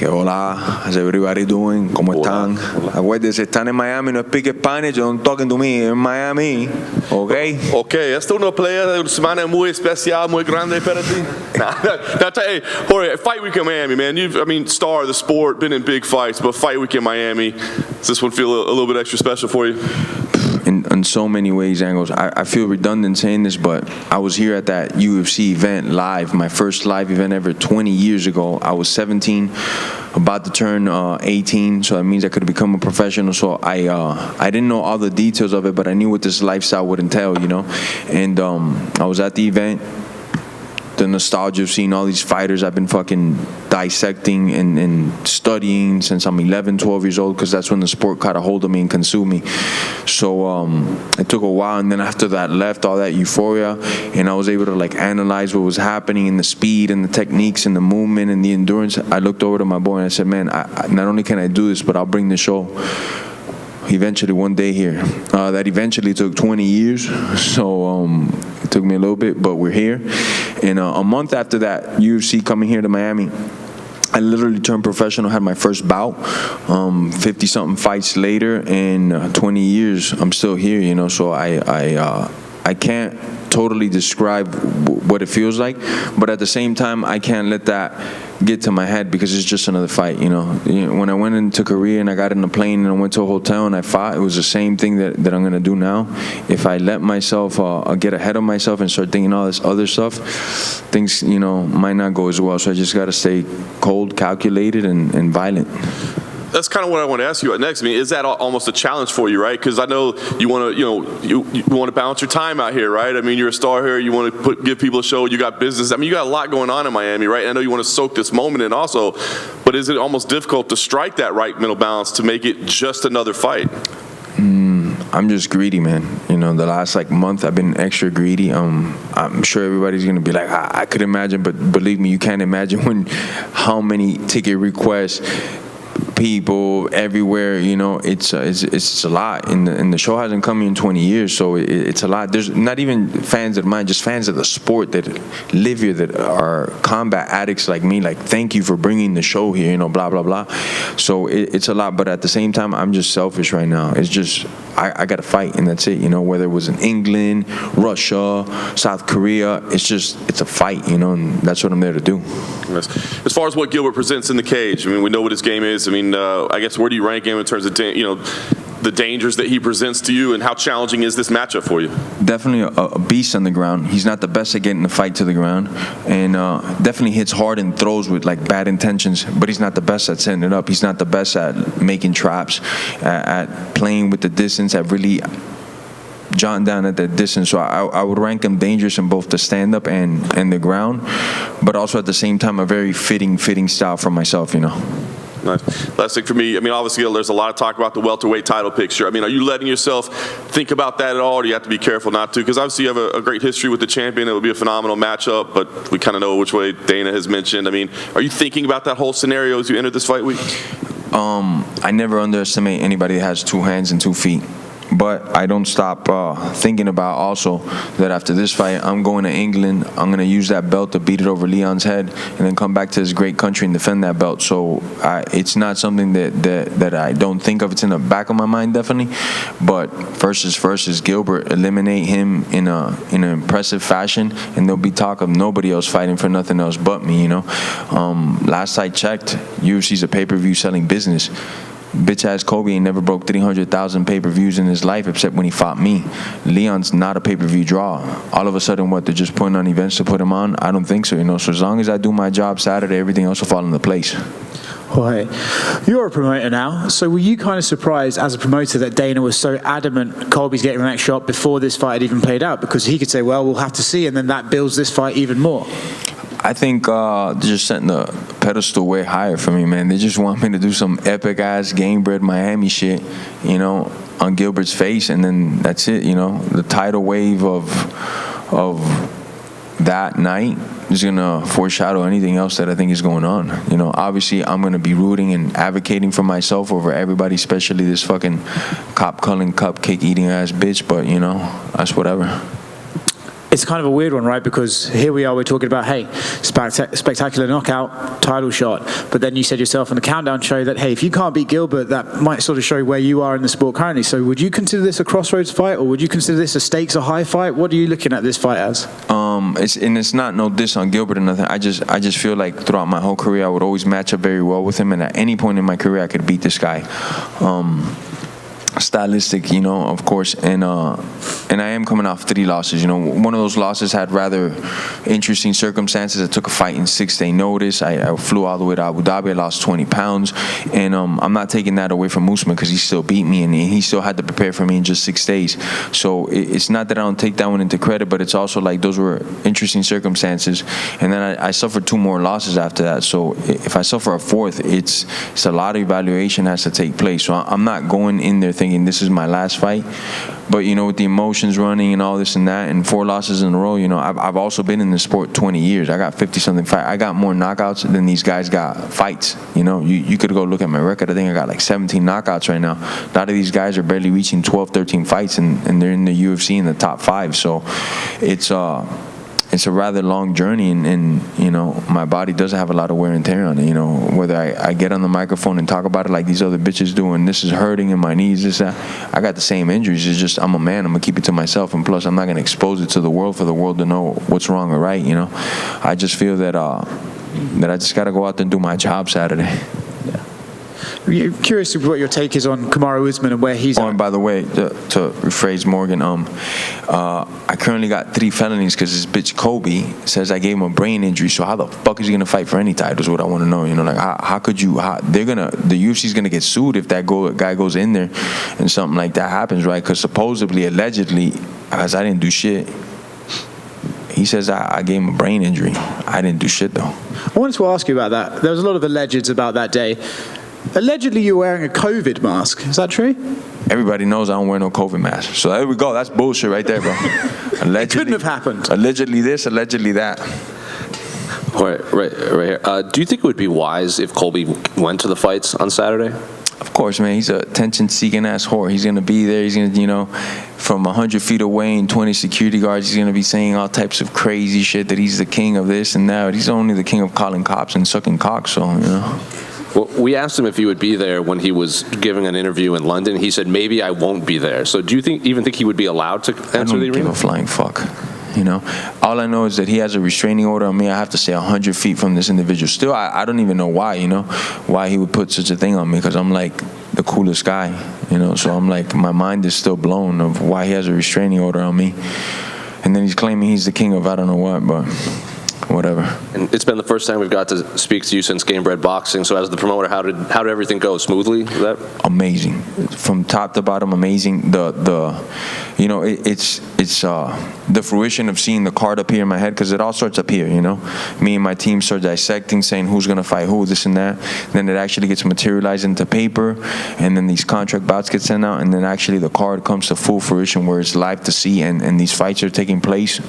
Que hola, how's everybody doing? ¿Cómo están? Acuérdense, están en Miami, no speak Spanish, don't talking to me, en Miami, ¿ok? Ok, esta es una playa de una semana muy especial, muy grande para ti. Hey, Jorge, Fight Week in Miami, man. Star of the sport, been in big fights, but Fight Week in Miami, does this one feel a little bit extra special for you? In so many ways, Angles. I feel redundant saying this, but I was here at that UFC event live, my first live event ever 20 years ago. I was 17, about to turn 18, so that means I could become a professional. So I didn't know all the details of it, but I knew what this lifestyle would entail, you know. And I was at the event. The nostalgia of seeing all these fighters I've been fucking dissecting and studying since I'm 11, 12 years old, because that's when the sport caught a hold of me and consumed me. So it took a while, and then after that left all that euphoria, and I was able to like analyze what was happening and the speed and the techniques and the movement and the endurance. I looked over to my boy and I said, man, not only can I do this, but I'll bring the show eventually one day here. That eventually took 20 years, so it took me a little bit, but we're here. And a month after that, UFC coming here to Miami, I literally turned professional, had my first bout, 50-something fights later, and 20 years, I'm still here, you know, so I can't totally describe what it feels like, but at the same time, I can't let that get to my head because it's just another fight, you know. When I went into Korea and I got in a plane and I went to a hotel and I fought, it was the same thing that I'm going to do now. If I let myself get ahead of myself and start thinking all this other stuff, things, you know, might not go as well. So I just got to stay cold, calculated, and violent. That's kind of what I want to ask you about next. I mean, is that almost a challenge for you, right? Because I know you want to, you want to balance your time out here, right? I mean, you're a star here. You want to give people a show. You got business. I mean, you got a lot going on in Miami, right? I know you want to soak this moment in also, but is it almost difficult to strike that right middle balance to make it just another fight? I'm just greedy, man. You know, the last like month I've been extra greedy. I'm sure everybody's gonna be like, I could imagine, but believe me, you can't imagine how many ticket requests, people everywhere, you know, it's a lot, and the show hasn't come here in 20 years, so it's a lot. There's not even fans of mine, just fans of the sport that live here, that are combat addicts like me, like, thank you for bringing the show here, you know, blah blah blah. So it's a lot, but at the same time, I'm just selfish right now. It's just I gotta fight, and that's it, you know. Whether it was in England, Russia, South Korea, it's a fight, you know, and that's what I'm there to do. As far as what Gilbert presents in the cage, I mean, we know what his game is. I mean, I guess where do you rank him in terms of the dangers that he presents to you, and how challenging is this matchup for you? Definitely a beast on the ground. He's not the best at getting the fight to the ground, and definitely hits hard and throws with like bad intentions, but he's not the best at setting it up. He's not the best at making traps, at playing with the distance, at really jotting down at that distance. So I would rank him dangerous in both the stand-up and the ground, but also at the same time a very fitting style for myself, you know. Nice. Last thing for me, I mean, obviously there's a lot of talk about the welterweight title picture. I mean, are you letting yourself think about that at all, or do you have to be careful not to? Because obviously you have a great history with the champion. It would be a phenomenal matchup, but we kind of know which way Dana has mentioned. I mean, are you thinking about that whole scenario as you enter this fight week? I never underestimate anybody that has 2 hands and 2 feet. But I don't stop thinking about also that after this fight, I'm going to England. I'm going to use that belt to beat it over Leon's head and then come back to this great country and defend that belt. So it's not something that I don't think of. It's in the back of my mind, definitely. But first is Gilbert. Eliminate him in an impressive fashion, and there'll be talk of nobody else fighting for nothing else but me, you know. Last I checked, UFC's a pay-per-view selling business. Bitch-ass Kobe ain't never broke 300,000 pay-per-views in his life except when he fought me. Leon's not a pay-per-view draw. All of a sudden, what, they're just putting on events to put him on? I don't think so, you know. So as long as I do my job Saturday, everything else will fall into place. Jorge, you're a promoter now, so were you kind of surprised as a promoter that Dana was so adamant Colby's getting the next shot before this fight had even played out? Because he could say, well, we'll have to see, and then that builds this fight even more. I think they're just setting the pedestal way higher for me, man. They just want me to do some epic-ass game-bred Miami shit, you know, on Gilbert's face, and then that's it, you know. The tidal wave of that night is going to foreshadow anything else that I think is going on. You know, obviously, I'm going to be rooting and advocating for myself over everybody, especially this fucking cop-culling, cupcake-eating-ass bitch, but, you know, that's whatever. it's kind of a weird one, right? Because here we are, we're talking about, hey, spectacular knockout, title shot. But then you said yourself in the countdown show that, hey, if you can't beat Gilbert, that might sort of show where you are in the sport currently. So would you consider this a crossroads fight, or would you consider this a stakes are high fight? What are you looking at this fight as? It's not no diss on Gilbert or nothing. I just feel like throughout my whole career, I would always match up very well with him, and at any point in my career, I could beat this guy. Stylistic, of course, and I am coming off 3 losses. One of those losses had rather interesting circumstances. I took a fight in 6-day notice. I flew all the way to Abu Dhabi. I lost 20 pounds, and I'm not taking that away from Usman because he still beat me, and he still had to prepare for me in just 6 days. So it's not that I don't take that one into credit, but it's also like those were interesting circumstances. And then I suffered 2 more losses after that. So if I suffer a 4th, it's a lot of evaluation has to take place. So I'm not going in there thinking this is my last fight. But, with the emotions running and all this and that, and 4 losses in a row, I've also been in the sport 20 years. I got 50-something fights. I got more knockouts than these guys got fights. You could go look at my record. I think I got like 17 knockouts right now. A lot of these guys are barely reaching 12, 13 fights, and they're in the UFC in the top 5. So it's a rather long journey, and my body does have a lot of wear and tear on it. Whether I get on the microphone and talk about it like these other bitches do, and this is hurting in my knees, this, that, I got the same injuries. It's just I'm a man. I'm gonna keep it to myself, and plus I'm not gonna expose it to the world for the world to know what's wrong or right. I just feel that I just gotta go out there and do my job Saturday. Curious what your take is on Kamaru Usman and where he's at. And by the way, to rephrase Morgan, I currently got 3 felonies because this bitch Kobe says I gave him a brain injury. So how the fuck is he gonna fight for any titles? What I want to know, like how could you? The UFC's gonna get sued if that guy goes in there and something like that happens, right? Because supposedly, allegedly, because I didn't do shit. He says I gave him a brain injury. I didn't do shit though. I wanted to ask you about that. There was a lot of allegeds about that day. Allegedly, you're wearing a COVID mask. Is that true? Everybody knows I don't wear no COVID mask. So there we go. That's bullshit right there, bro. Allegedly, it couldn't have happened. Allegedly this, allegedly that. Right here. Do you think it would be wise if Colby went to the fights on Saturday? Of course, man. He's a attention-seeking ass whore. He's gonna be there. He's gonna, from 100 feet away and 20 security guards, he's gonna be saying all types of crazy shit that he's the king of this and that. He's only the king of calling cops and sucking cock. So Well, we asked him if he would be there when he was giving an interview in London. He said maybe I won't be there. So do you even think he would be allowed to enter the arena? I don't give a flying fuck. All I know is that he has a restraining order on me. I have to stay 100 feet from this individual. Still, I don't even know why. Why he would put such a thing on me, because I'm like the coolest guy. So I'm like, my mind is still blown of why he has a restraining order on me, and then he's claiming he's the king of I don't know what, but. Whatever. And it's been the first time we've got to speak to you since Game Bred Boxing. So as the promoter, how did everything go? Smoothly? Is that amazing, from top to bottom? Amazing. It's the fruition of seeing the card up here in my head, because it all starts up here. Me and my team start dissecting, saying who's gonna fight who, this and that. Then it actually gets materialized into paper, and then these contract bouts get sent out, and then actually the card comes to full fruition where it's live to see, and these fights are taking place.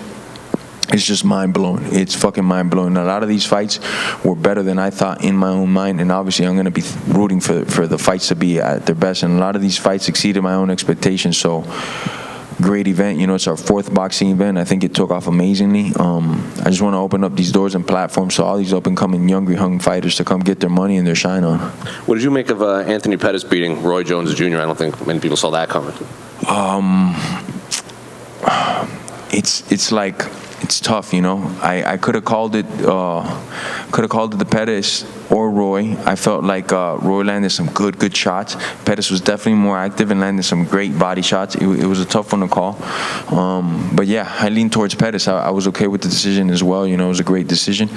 It's just mind-blowing. It's fucking mind-blowing. A lot of these fights were better than I thought in my own mind, and obviously I'm going to be rooting for the fights to be at their best, and a lot of these fights exceeded my own expectations. So great event. It's our 4th boxing event. I think it took off amazingly. I just want to open up these doors and platforms so all these up-and-coming, young fighters to come get their money and their shine on. What did you make of Anthony Pettis beating Roy Jones Jr.? I don't think many people saw that coming. It's like, it's tough, I could have called it the Pettis or Roy. I felt like Roy landed some good shots. Pettis was definitely more active and landed some great body shots. It was a tough one to call. But yeah, I leaned towards Pettis. I was okay with the decision as well. It was a great decision.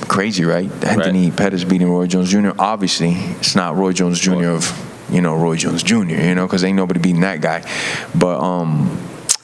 Crazy, right? Anthony Pettis beating Roy Jones Jr. Obviously, it's not Roy Jones Jr. of, Roy Jones Jr., because ain't nobody beating that guy. But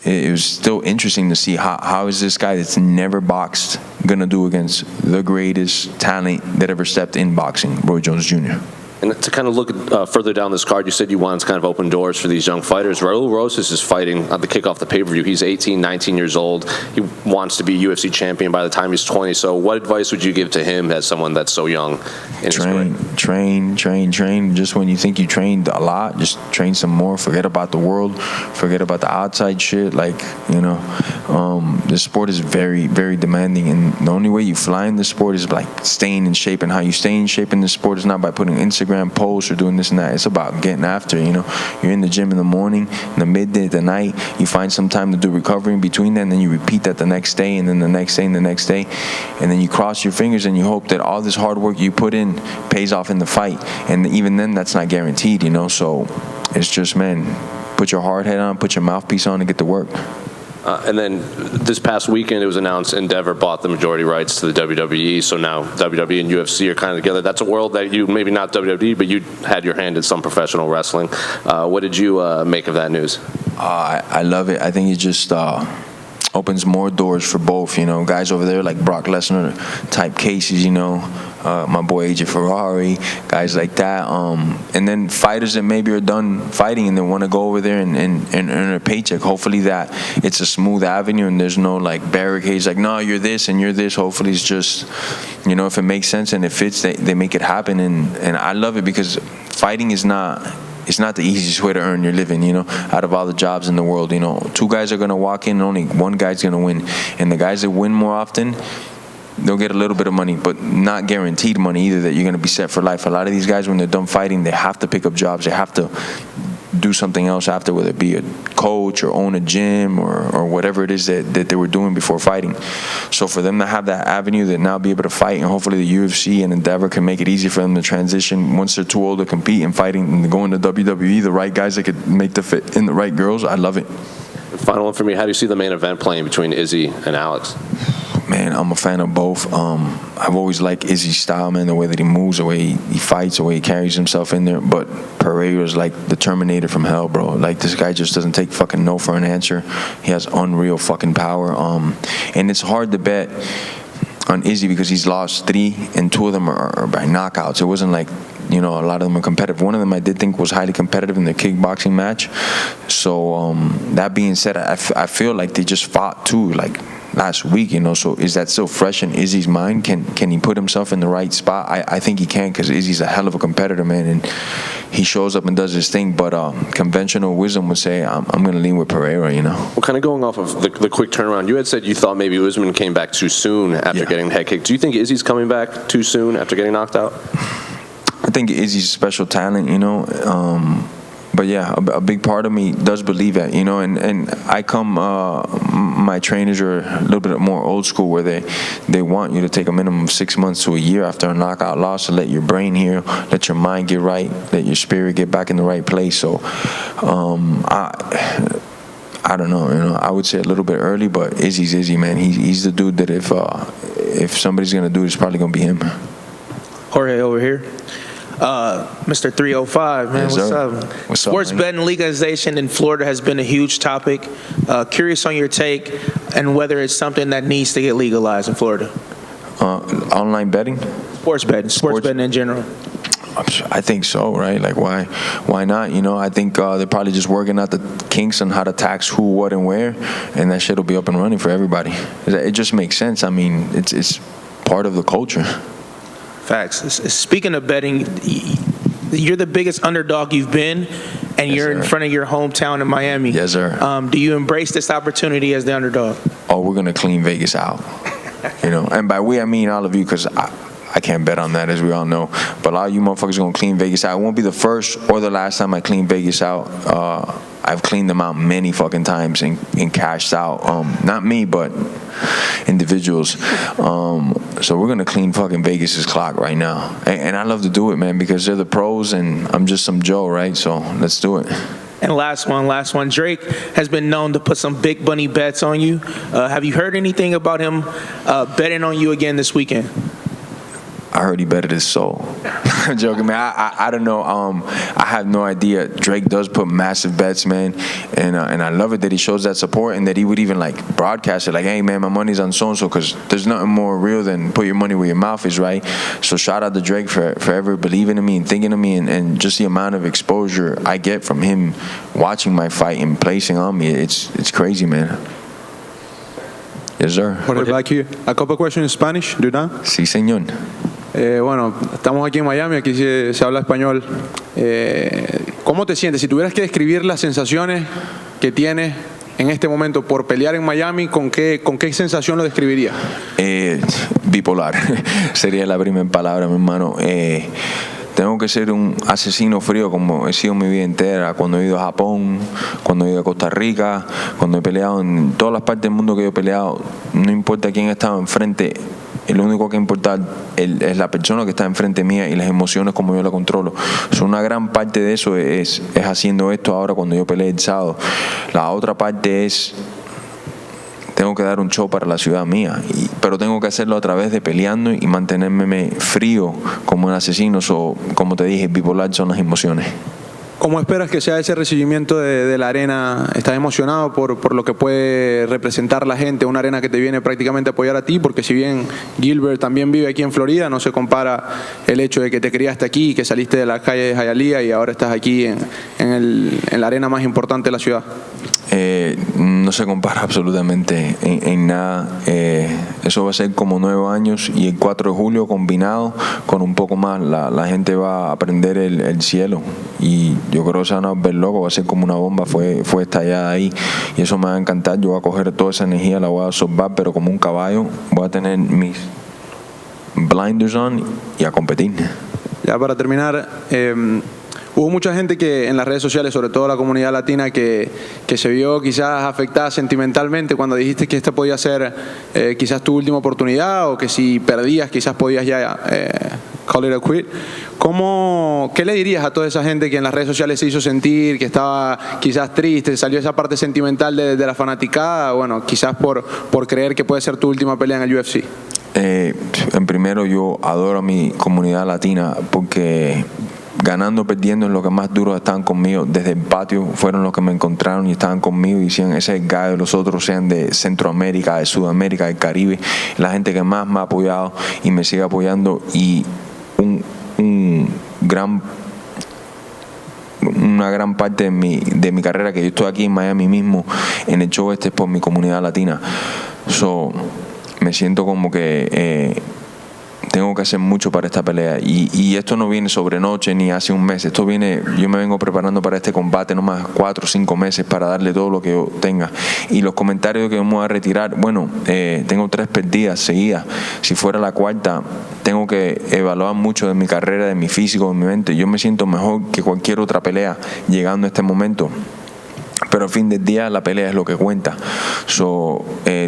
it was still interesting to see how is this guy that's never boxed gonna do against the greatest talent that ever stepped in boxing, Roy Jones Jr. And to kind of look further down this card, you said you wanted to kind of open doors for these young fighters. Raul Rosas is fighting at the kickoff the pay-per-view. He's 18, 19 years old. He wants to be UFC champion by the time he's 20. So what advice would you give to him as someone that's so young in his career? Train. Just when you think you trained a lot, just train some more. Forget about the world. Forget about the outside shit. Like, this sport is very, very demanding. And the only way you fly in this sport is like staying in shape. And how you stay in shape in this sport is not by putting Instagram posts or doing this and that. It's about getting after. You're in the gym in the morning, in the midday, the night. You find some time to do recovery in between that, and then you repeat that the next day, and then the next day, and the next day, and then you cross your fingers and you hope that all this hard work you put in pays off in the fight. And even then, that's not guaranteed. So it's just, man, put your hard head on, put your mouthpiece on, and get to work. And then this past weekend, it was announced Endeavor bought the majority rights to the WWE. So now WWE and UFC are kind of together. That's a world that you, maybe not WWE, but you had your hand in some professional wrestling. What did you make of that news? I love it. I think it just opens more doors for both. Guys over there like Brock Lesnar type cases, my boy AJ Ferrari, guys like that. And then fighters that maybe are done fighting and they want to go over there and earn a paycheck. Hopefully that it's a smooth avenue and there's no like barricades like, no, you're this and you're this. Hopefully it's just, if it makes sense and it fits, they make it happen. And I love it because fighting is not... It's not the easiest way to earn your living, out of all the jobs in the world. Two guys are going to walk in and only one guy's going to win. And the guys that win more often, they'll get a little bit of money, but not guaranteed money either that you're going to be set for life. A lot of these guys, when they're done fighting, they have to pick up jobs. They have to do something else after, whether it be a coach or own a gym or whatever it is that they were doing before fighting. So for them to have that avenue, that now be able to fight, and hopefully the UFC and Endeavor can make it easy for them to transition once they're too old to compete and fighting and go into WWE, the right guys that could make the fit in the right girls. I love it. Final one for me, how do you see the main event playing between Izzy and Alex? Man, I'm a fan of both. I've always liked Izzy's style, man, the way that he moves, the way he fights, the way he carries himself in there. But Pereira's like the Terminator from hell, bro. Like, this guy just doesn't take fucking no for an answer. He has unreal fucking power. And it's hard to bet on Izzy because he's lost 3 and 2 of them are by knockouts. It wasn't like, a lot of them are competitive. One of them I did think was highly competitive in the kickboxing match. So that being said, I feel like they just fought too, like last week, so is that still fresh in Izzy's mind? Can he put himself in the right spot? I think he can, because Izzy's a hell of a competitor, man, and he shows up and does his thing. But conventional wisdom would say I'm going to lean with Pereira, Well, kind of going off of the quick turnaround, you had said you thought maybe Usman came back too soon after getting the head kick. Do you think Izzy's coming back too soon after getting knocked out? I think Izzy's a special talent, but yeah, a big part of me does believe that, and I come, my trainers are a little bit more old school, where they want you to take a minimum of 6 months to a year after a knockout loss to let your brain heal, let your mind get right, let your spirit get back in the right place. So I don't know, I would say a little bit early, but Izzy's Izzy, man. He's the dude that if somebody's going to do it, it's probably going to be him. Jorge over here. Mr. 305, man, Yes, what's sir. up? What's up, Sports man? betting legalization in Florida has been a huge topic. Curious on your take and whether it's something that needs to get legalized in Florida. Online betting? Sports betting in general. I think so, right? Like, why not? I think they're probably just working out the kinks on how to tax who, what, and where, and that shit will be up and running for everybody. It just makes sense. I mean, it's part of the culture. Facts. Speaking of betting, you're the biggest underdog you've been, and you're in front of your hometown in Miami. Yes, sir. Do you embrace this opportunity as the underdog? Oh, we're gonna clean Vegas out. And by we I mean all of you, because I can't bet on that, as we all know. But all you motherfuckers are gonna clean Vegas out. It won't be the first or the last time I clean Vegas out. I've cleaned them out many fucking times and cashed out. Not me, but individuals. So we're gonna clean fucking Vegas's clock right now. And I love to do it, man, because they're the pros and I'm just some Joe, right? So let's do it. And last one. Drake has been known to put some big money bets on you. Have you heard anything about him betting on you again this weekend? I heard he betted his soul. I'm joking, man. I don't know. I have no idea. Drake does put massive bets, man, and I love it that he shows that support and that he would even like broadcast it, like, hey, man, my money's on so and so, because there's nothing more real than put your money where your mouth is, right? So shout out to Drake for ever believing in me and thinking of me, and just the amount of exposure I get from him watching my fight and placing on me. It's crazy, man. Yes, sir. Jorge, back here. A couple questions in Spanish, do that? Sí, señor. Bueno, estamos aquí en Miami, aquí se habla español. ¿Cómo te sientes? Si tuvieras que describir las sensaciones que tienes en este momento por pelear en Miami, ¿con qué sensación lo describirías? Bipolar sería la primera palabra, mi hermano. Tengo que ser un asesino frío como he sido mi vida entera, cuando he ido a Japón, cuando he ido a Costa Rica, cuando he peleado en todas las partes del mundo que yo he peleado. No importa quién estaba enfrente, lo único que importa es la persona que está enfrente mía y las emociones como yo la controlo. Una gran parte de eso es haciendo esto ahora cuando yo peleé el sábado. La otra parte es, tengo que dar un show para la ciudad mía, pero tengo que hacerlo a través de peleando y mantenerme frío como un asesino. Como te dije, bipolar son las emociones. ¿Cómo esperas que sea ese recibimiento de la arena? ¿Estás emocionado por lo que puede representar la gente? Una arena que te viene prácticamente a apoyar a ti, porque si bien Gilbert también vive aquí en Florida, no se compara el hecho de que te criaste aquí, que saliste de la calle de Hialeah y ahora estás aquí en la arena más importante de la ciudad. No se compara absolutamente en nada. Eso va a ser como 9 años y el 4 de julio combinado con un poco más. La gente va a aprender el cielo y yo creo que se van a ver loco. Va a ser como una bomba, fue estallada ahí y eso me va a encantar. Yo voy a coger toda esa energía, la voy a absorber, pero como un caballo voy a tener mis blinders on y a competir. Ya para terminar, hubo mucha gente que en las redes sociales, sobre todo la comunidad latina, que se vio quizás afectada sentimentalmente cuando dijiste que esta podía ser quizás tu última oportunidad, o que si perdías quizás podías ya call it a quit. ¿Qué le dirías a toda esa gente que en las redes sociales se hizo sentir, que estaba quizás triste, salió esa parte sentimental de la fanaticada, bueno, quizás por creer que puede ser tu última pelea en el UFC? En primero, yo adoro a mi comunidad latina porque ganando, perdiendo es lo que más duros estaban conmigo. Desde el patio fueron los que me encontraron y estaban conmigo y decían, ese es el gallo. Los otros sean de Centroamérica, de Sudamérica, del Caribe. La gente que más me ha apoyado y me sigue apoyando. Y una gran parte de mi carrera, que yo estoy aquí en Miami mismo en el show es por mi comunidad latina. Me siento como que tengo que hacer mucho para esta pelea y esto no viene sobre noche ni hace un mes. Esto viene, yo me vengo preparando para este combate nomás 4 o 5 meses para darle todo lo que yo tenga. Y los comentarios que vamos a retirar, bueno, tengo 3 perdidas seguidas. Si fuera la cuarta, tengo que evaluar mucho de mi carrera, de mi físico, de mi mente. Yo me siento mejor que cualquier otra pelea llegando a este momento. Pero al fin del día la pelea es lo que cuenta.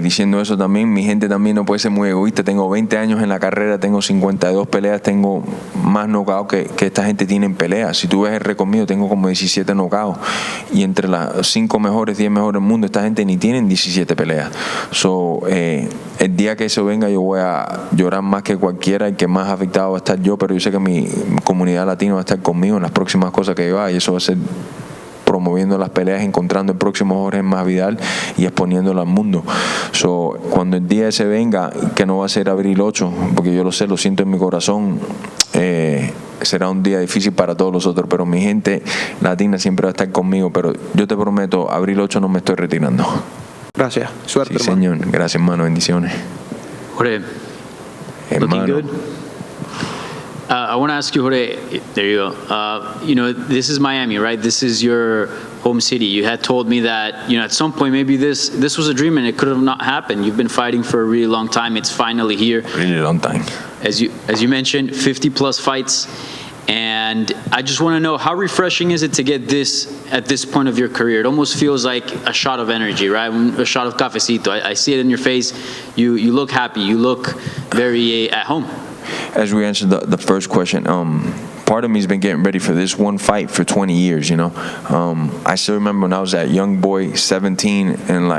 Diciendo eso también, mi gente también no puede ser muy egoísta. Tengo 20 años en la carrera, tengo 52 peleas, tengo más knockouts que esta gente tiene en peleas. Si tú ves el récord mío, tengo como 17 knockouts. Y entre las 5 mejores, 10 mejores del mundo, esta gente ni tienen 17 peleas. El día que eso venga, yo voy a llorar más que cualquiera. El que más afectado va a estar yo, pero yo sé que mi comunidad latina va a estar conmigo en las próximas cosas que yo haga, y eso va a ser promoviendo las peleas, encontrando el próximo Jorge Masvidal y exponiéndolo al mundo. Cuando el día ese venga, que no va a ser abril 8, porque yo lo sé, lo siento en mi corazón, será un día difícil para todos los otros, pero mi gente latina siempre va a estar conmigo. Pero yo te prometo, abril 8 no me estoy retirando. Gracias, suerte, sí, hermano. señor. Gracias, hermano, bendiciones. Jorge, looking good? I want to ask you, Jorge, there you go. This is Miami, right? This is your home city. You had told me that, at some point maybe this was a dream and it could have not happened. You've been fighting for a really long time. It's finally here. Really long time. As you mentioned, 50 plus fights. And I just want to know, how refreshing is it to get this at this point of your career? It almost feels like a shot of energy, right? A shot of cafecito. I see it in your face. You look happy. You look very at home. As we answered the first question, part of me has been getting ready for this one fight for 20 years, I still remember when I was that young boy, 17, and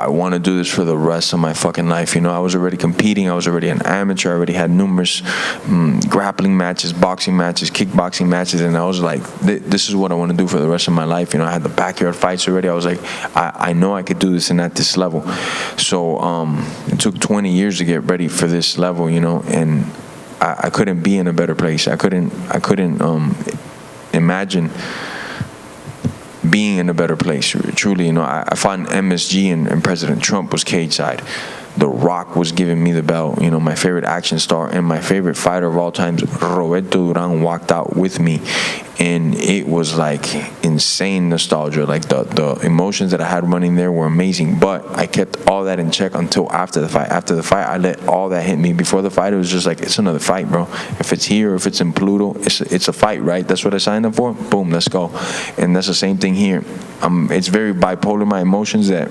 I want to do this for the rest of my fucking life. You know, I was already competing. I was already an amateur. I already had numerous grappling matches, boxing matches, kickboxing matches, and I was like, this is what I want to do for the rest of my life. You know, I had the backyard fights already. I was like, I know I could do this and at this level. So it took 20 years to get ready for this level, you know, and I couldn't be in a better place. I couldn't imagine being in a better place. Truly, you know, I found MSG and President Trump was cage side. The Rock was giving me the belt. You know, my favorite action star and my favorite fighter of all times, Roberto Duran, walked out with me. And it was like insane nostalgia. Like the emotions that I had running there were amazing. But I kept all that in check until after the fight. After the fight, I let all that hit me. Before the fight, it was just like, it's another fight, bro. If it's here or if it's in Pluto, it's a fight, right? That's what I signed up for. Boom, let's go. And that's the same thing here. It's very bipolar, my emotions, that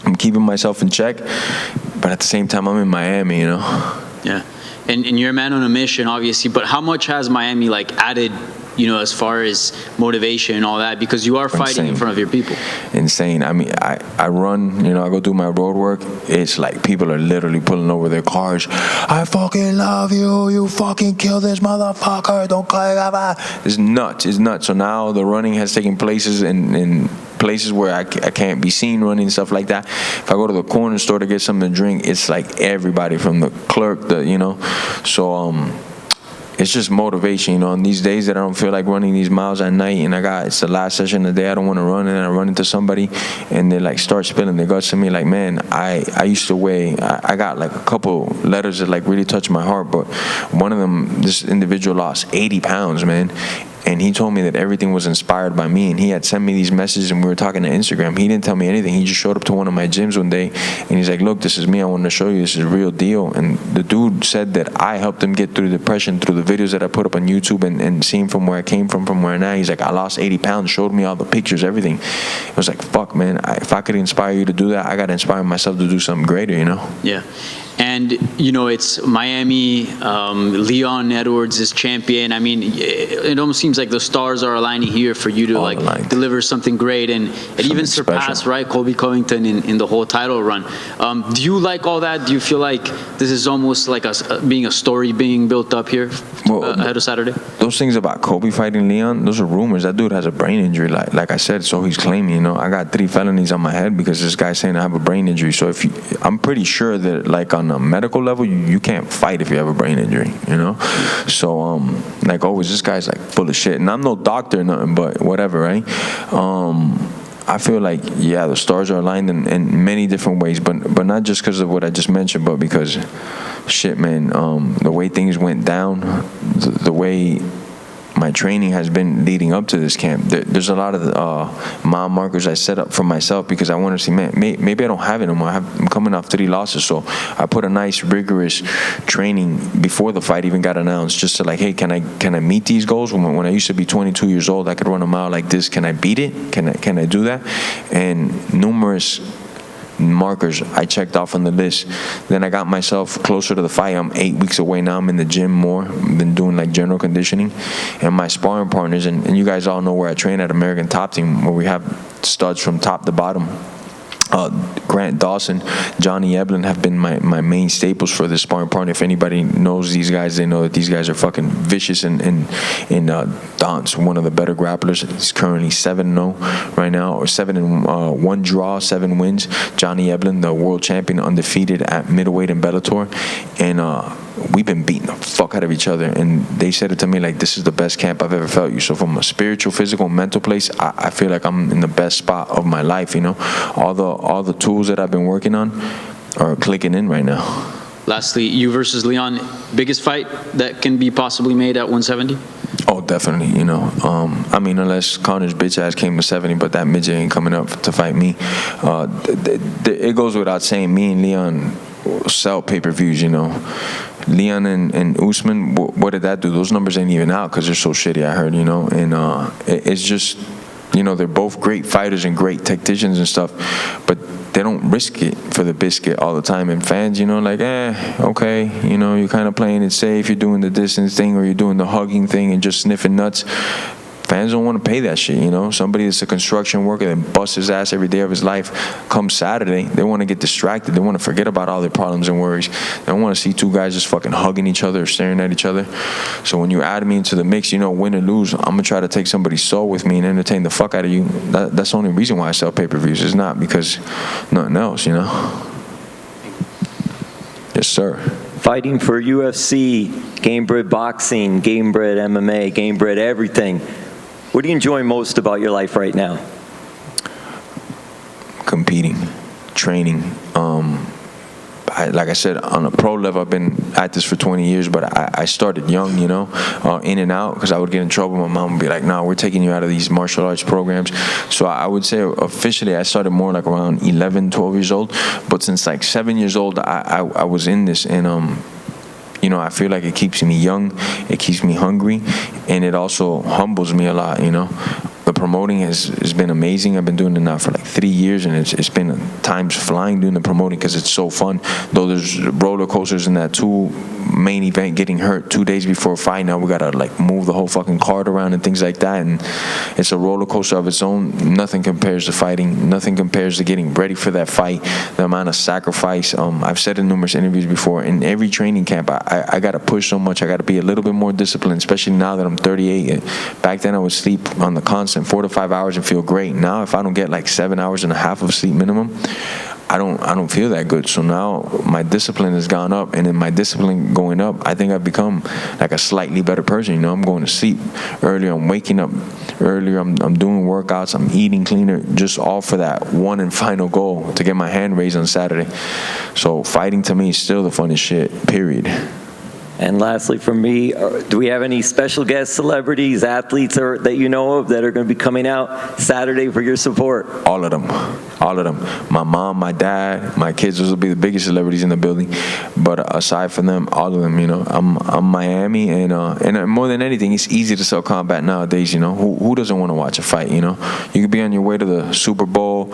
I'm keeping myself in check, but at the same time, I'm in Miami, you know? Yeah. And you're a man on a mission, obviously, but how much has Miami, like, added, you know, as far as motivation and all that? Because you are fighting in front of your people. Insane. I mean, I run, you know, I go do my road work. It's like people are literally pulling over their cars. I fucking love you. You fucking kill this motherfucker. Don't call. It's nuts. It's nuts. So now the running has taken places in places where I can't be seen running and stuff like that. If I go to the corner store to get something to drink, it's like everybody from the clerk, you know. So it's just motivation, you know. On these days that I don't feel like running these miles at night, and it's the last session of the day, I don't want to run, and I run into somebody, and they like start spilling their guts to me. Like, man, I used to weigh. I got like a couple letters that like really touched my heart, but one of them, this individual lost 80 pounds, man. And he told me that everything was inspired by me, and he had sent me these messages, and we were talking to Instagram. He didn't tell me anything. He just showed up to one of my gyms one day, and he's like, look, this is me. I want to show you this is a real deal. And the dude said that I helped him get through depression through the videos that I put up on YouTube and seeing from where I came from where I'm at. He's like, I lost 80 pounds, showed me all the pictures, everything. It was like, fuck, man, if I could inspire you to do that, I got to inspire myself to do something greater, you know? Yeah. And, you know, it's Miami, Leon Edwards is champion. I mean, it almost seems like the stars are aligning here for you to, like, deliver something great and even surpass, special, right, Colby Covington in the whole title run. Do you like all that? Do you feel like this is almost like being a story being built up here ahead of Saturday? Those things about Colby fighting Leon, those are rumors. That dude has a brain injury, like I said, so he's claiming, you know. I got 3 felonies on my head because this guy's saying I have a brain injury. So I'm pretty sure that, like, on a medical level, you can't fight if you have a brain injury, you know. So like always, this guy's like full of shit, and I'm no doctor or nothing, but whatever, right? I feel like, yeah, the stars are aligned in many different ways, but not just because of what I just mentioned, but because, shit, man, the way things went down, the way my training has been leading up to this camp. There's a lot of mile markers I set up for myself because I want to see, man, maybe I don't have it anymore. I'm coming off 3 losses, so I put a nice rigorous training before the fight even got announced, just to like, hey, can I meet these goals? When I used to be 22 years old, I could run a mile like this. Can I beat it? Can I do that? And numerous markers I checked off on the list. Then I got myself closer to the fight. I'm 8 weeks away now. I'm in the gym more. Been doing like general conditioning, and my sparring partners, and you guys all know where I train at American Top Team, where we have studs from top to bottom. Grant Dawson, Johnny Eblin have been my main staples for this sparring partner. If anybody knows these guys, they know that these guys are fucking vicious. And Don's one of the better grapplers. He's currently 7-0 right now, or 7-1 draw, 7 wins. Johnny Eblin, the world champion, undefeated at middleweight in Bellator, and we've been beating the fuck out of each other. And they said it to me like, this is the best camp I've ever felt you. So from a spiritual, physical, mental place, I feel like I'm in the best spot of my life, you know. All the tools that I've been working on are clicking in right now. Lastly, you versus Leon, biggest fight that can be possibly made at 170? Oh, definitely, you know. I mean, unless Connor's bitch ass came to 70, but that midget ain't coming up to fight me. It goes without saying, me and Leon sell pay-per-views, you know. Leon and Usman, what did that do? Those numbers ain't even out because they're so shitty, I heard, you know. And it's just, you know, they're both great fighters and great tacticians and stuff, but they don't risk it for the biscuit all the time. And fans, you know, like, okay, you know, you're kind of playing it safe, you're doing the distance thing, or you're doing the hugging thing and just sniffing nuts. fans don't want to pay that shit, you know? Somebody that's a construction worker that busts his ass every day of his life, come Saturday, they want to get distracted. They want to forget about all their problems and worries. They don't want to see two guys just fucking hugging each other or staring at each other. So when you add me into the mix, you know, win or lose, I'm going to try to take somebody's soul with me and entertain the fuck out of you. That's the only reason why I sell pay-per-views. It's not because nothing else, you know? Yes, sir. Fighting for UFC, Gamebred Boxing, Gamebred MMA, Gamebred everything. What do you enjoy most about your life right now? Competing, training. Like I said, on a pro level, I've been at this for 20 years, but I started young, you know, in and out, because I would get in trouble. My mom would be like, no, we're taking you out of these martial arts programs. So I would say officially I started more like around 11, 12 years old. But since like 7 years old, I was in this, and you know, I feel like it keeps me young, it keeps me hungry, and it also humbles me a lot, you know. The promoting has been amazing. I've been doing it now for like 3 years, and it's been times flying doing the promoting because it's so fun. Though there's roller coasters in that too. Main event getting hurt 2 days before a fight. Now we gotta like move the whole fucking card around and things like that, and it's a roller coaster of its own. Nothing compares to fighting. Nothing compares to getting ready for that fight. The amount of sacrifice. I've said in numerous interviews before. In every training camp, I gotta push so much. I gotta be a little bit more disciplined, especially now that I'm 38. Back then I would sleep on the constant 4 to 5 hours and feel great. Now if I don't get like 7 hours and a half of sleep minimum, I don't feel that good. So now my discipline has gone up, and in my discipline going up, I think I've become like a slightly better person. You know, I'm going to sleep earlier, I'm waking up earlier, I'm doing workouts, I'm eating cleaner, just all for that one and final goal, to get my hand raised on Saturday. So fighting to me is still the funnest shit, period. And lastly, for me, do we have any special guest celebrities, athletes that you know of that are going to be coming out Saturday for your support? All of them. All of them. My mom, my dad, my kids, those will be the biggest celebrities in the building. But aside from them, all of them, you know. I'm Miami, and more than anything, it's easy to sell combat nowadays, you know. Who doesn't want to watch a fight, you know? You could be on your way to the Super Bowl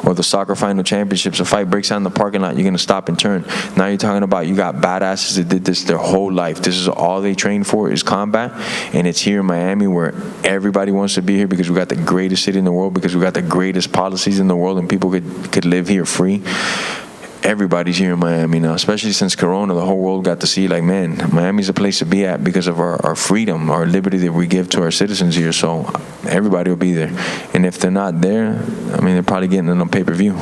or the soccer final championships. A fight breaks out in the parking lot, you're going to stop and turn. Now you're talking about you got badasses that did this their whole life. This is all they train for, is combat, and it's here in Miami where everybody wants to be here because we got the greatest city in the world, because we got the greatest policies in the world, and people could live here free. Everybody's here in Miami now, especially since Corona. The whole world got to see, like, man, Miami's a place to be at because of our freedom, our liberty that we give to our citizens here. So everybody will be there, and if they're not there, I mean, they're probably getting it on pay-per-view.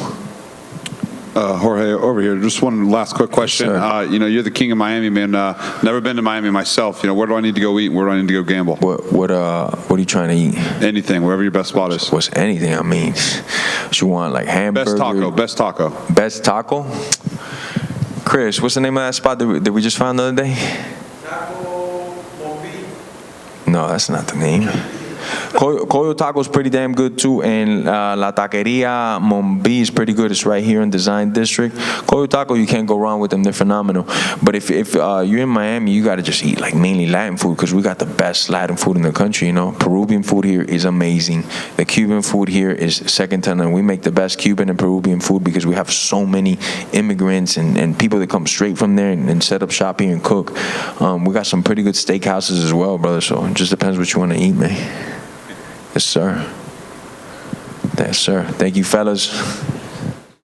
Jorge, over here, just one last quick question. Yes, you know, you're the king of Miami, man. Never been to Miami myself. You know, where do I need to go eat? Where do I need to go gamble? What are you trying to eat? Anything, wherever your best spot is. What's anything? I mean, what you want, like hamburger? Best taco. Best taco? Chris, what's the name of that spot that we just found the other day? Taco Mombi. No, that's not the name. Coyo Taco is pretty damn good too, and La Taqueria Mombi is pretty good. It's right here in Design District. Coyo Taco, you can't go wrong with them. They're phenomenal. But if you're in Miami, you got to just eat like mainly Latin food, because we got the best Latin food in the country. You know, Peruvian food here is amazing. The Cuban food here is second to none. We make the best Cuban and Peruvian food because we have so many immigrants and people that come straight from there and set up shop here and cook. We got some pretty good steakhouses as well, brother. So it just depends what you want to eat, man. Yes, sir. Yes, sir. Thank you, fellas.